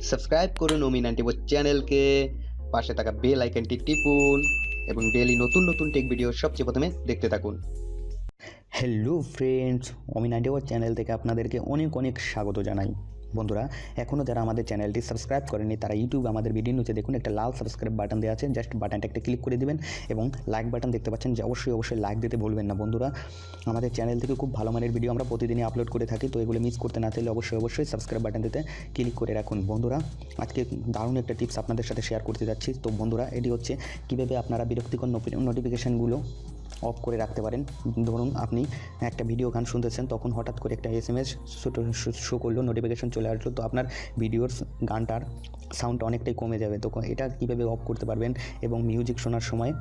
Subscribe করুন অমি 94 চ্যানেলকে, পাশে থাকা বেল আইকনটি টিপুন এবং ডেইলি নতুন নতুন টেক ভিডিও সবচেয়ে প্রথমে দেখতে থাকুন। হ্যালো ফ্রেন্ডস, অমি 94 চ্যানেল থেকে আপনাদেরকে অনেক অনেক স্বাগত জানাই। বন্ধুরা, এখনও যারা আমাদের চ্যানেলটি সাবস্ক্রাইব করেনি তারা ইউটিউবে আমাদের ভিডিও নিচে দেখুন একটা লাল সাবস্ক্রাইব বাটন দেওয়া আছে, জাস্ট বাটনটা একটা ক্লিক করে দিবেন এবং লাইক বাটন দেখতে পাচ্ছেন যে অবশ্যই লাইক দিতে ভুলবেন না। বন্ধুরা, আমাদের চ্যানেল থেকে খুব ভালো মানের ভিডিও আমরা প্রতিদিনই আপলোড করে থাকি, তো এগুলো মিস করতে না চাইলে অবশ্যই সাবস্ক্রাইব বাটনটিতে ক্লিক করে রাখুন। বন্ধুরা, আজকে দারুণ একটা টিপস আপনাদের সাথে শেয়ার করতে যাচ্ছি। তো বন্ধুরা, এটি হচ্ছে কীভাবে আপনারা বিরক্তিকর নোটিফিকেশানগুলো অফ করে রাখতে পারেন। ধরুন আপনি একটা ভিডিও গান শুনতেছেন, তখন হঠাৎ করে একটা SMS শো করলো, নোটিফিকেশন চলে আসলো, তো আপনার ভিডিওর গানটার সাউন্ড অনেকটাই কমে যাবে। তো এটা কীভাবে অফ করতে পারবেন এবং মিউজিক শোনার সময়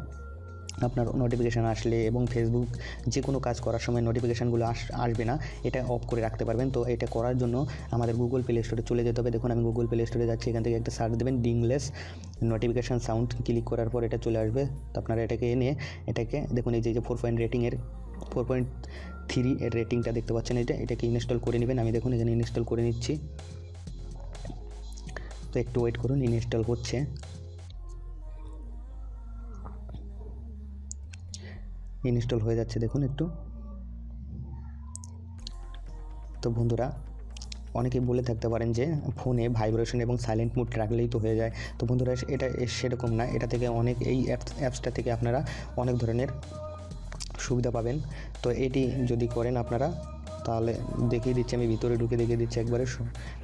আপনার নোটিফিকেশান আসলে এবং ফেসবুক যে কোনো কাজ করার সময় নোটিফিকেশানগুলো আসবে না, এটা অফ করে রাখতে পারবেন। তো এটা করার জন্য আমাদের গুগল প্লে স্টোরে চলে যেতে হবে। দেখুন আমি গুগল প্লে স্টোরে যাচ্ছি, এখান থেকে একটা সার্চ দেবেন ডিংলেস নোটিফিকেশান সাউন্ড, ক্লিক করার পর এটা চলে আসবে। তো আপনারা এটাকে এনে এটাকে দেখুন, এই যে 4.3 এর রেটিংটা দেখতে পাচ্ছেন, এটাকে ইনস্টল করে নেবেন। আমি দেখুন এখানে ইনস্টল করে নিচ্ছি, তো একটু ওয়েট করুন, ইনস্টল হচ্ছে। ইনস্টল হয়ে যাচ্ছে দেখুন একটু। তো বন্ধুরা, অনেকেই বলে থাকতে পারেন যে ফোনে ভাইব্রেশন এবং সাইলেন্ট মোড রাখলেই তো হয়ে যায়। তো বন্ধুরা, এটা সেরকম না, এটা থেকে এই অ্যাপসটা থেকে আপনারা অনেক ধরনের সুবিধা পাবেন। তো এটি যদি করেন আপনারা, তাহলে দেখিয়ে দিচ্ছি, আমি ভিতরে ঢুকে দেখিয়ে দিচ্ছি একবারে।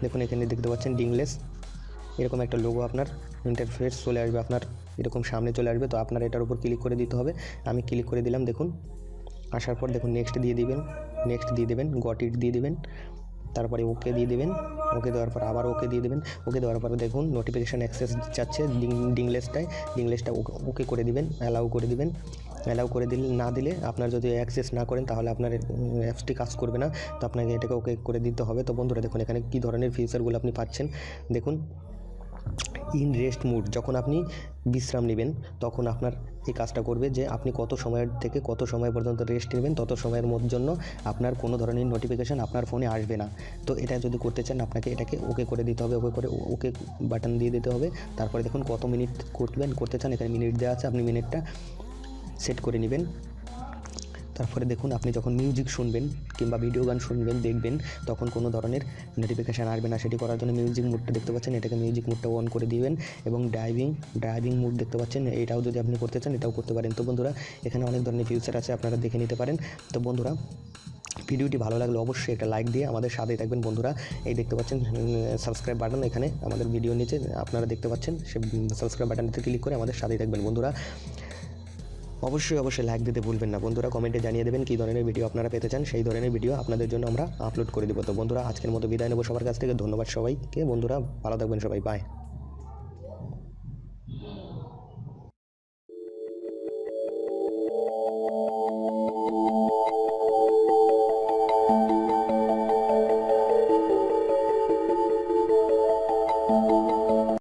দেখুন এখানে দেখতে পাচ্ছেন ডিংলেস, এরকম একটা লোগো আপনার ইন্টারফেস চলে আসবে, আপনার এরকম সামনে চলে আসবে। তো আপনার এটার উপর ক্লিক করে দিতে হবে। আমি ক্লিক করে দিলাম, দেখুন আসার পর দেখুন নেক্সট দিয়ে দেবেন, গট ইট দিয়ে দেবেন, তারপরে ওকে দিয়ে দেবেন। ওকে দেওয়ার পর আবার ওকে দিয়ে দেবেন। ওকে দেওয়ার পর দেখুন নোটিফিকেশান অ্যাক্সেস যাচ্ছে ডিংলেসটা ওকে করে দিবেন, অ্যালাউ করে দিবেন। অ্যালাউ করে না দিলে আপনার যদি অ্যাক্সেস না করেন তাহলে আপনার অ্যাপসটি কাজ করবে না, তো আপনাকে এটাকে ওকে করে দিতে হবে। তো বন্ধুরা দেখুন এখানে কী ধরনের ফিচারগুলো আপনি পাচ্ছেন। দেখুন, ইন রেস্ট মুড, যখন আপনি বিশ্রাম নেবেন তখন আপনার এই কাজটা করবে যে আপনি কত সময়ের থেকে কত সময় পর্যন্ত রেস্ট নেবেন, তত সময়ের জন্য আপনার কোনো ধরনের নোটিফিকেশান আপনার ফোনে আসবে না। তো এটা যদি করতে চান আপনাকে এটাকে ওকে করে দিতে হবে, ওকে বাটন দিয়ে দিতে হবে। তারপরে দেখুন কত মিনিট করতে চান, এখানে মিনিট দেওয়া আছে, আপনি মিনিটটা সেট করে নেবেন। তারপরে দেখুন আপনি যখন মিউজিক শুনবেন কিংবা ভিডিও গান শুনবেন দেখবেন, তখন কোনো ধরনের নোটিফিকেশান আসবে না। সেটি করার জন্য মিউজিক মুডটা দেখতে পাচ্ছেন, এটাকে মিউজিক মুডটা অন করে দিবেন এবং ড্রাইভিং মুড দেখতে পাচ্ছেন, এটাও যদি আপনি করতে চান এটাও করতে পারেন। তো বন্ধুরা, এখানে অনেক ধরনের ফিচার আছে, আপনারা দেখে নিতে পারেন। তো বন্ধুরা, ভিডিওটি ভালো লাগলে অবশ্যই একটা লাইক দিয়ে আমাদের সাথেই থাকবেন। বন্ধুরা, এই দেখতে পাচ্ছেন সাবস্ক্রাইব বাটন, এখানে আমাদের ভিডিও নিচে আপনারা দেখতে পাচ্ছেন, সে সাবস্ক্রাইব বাটনটিতে ক্লিক করে আমাদের সাথেই থাকবেন। বন্ধুরা, অবশ্যই লাইক দিতে ভুলবেন না। বন্ধুরা, কমেন্টে জানিয়ে দেবেন কী ধরনের ভিডিও আপনারা পেতে চান, সেই ধরনের ভিডিও আপনাদের জন্য আমরা আপলোড করে দেবো। তো বন্ধুরা, আজকের মতো বিদায় নেবো সবার কাছ থেকে। ধন্যবাদ সবাইকে। বন্ধুরা, ভালো থাকবেন সবাই, বাই।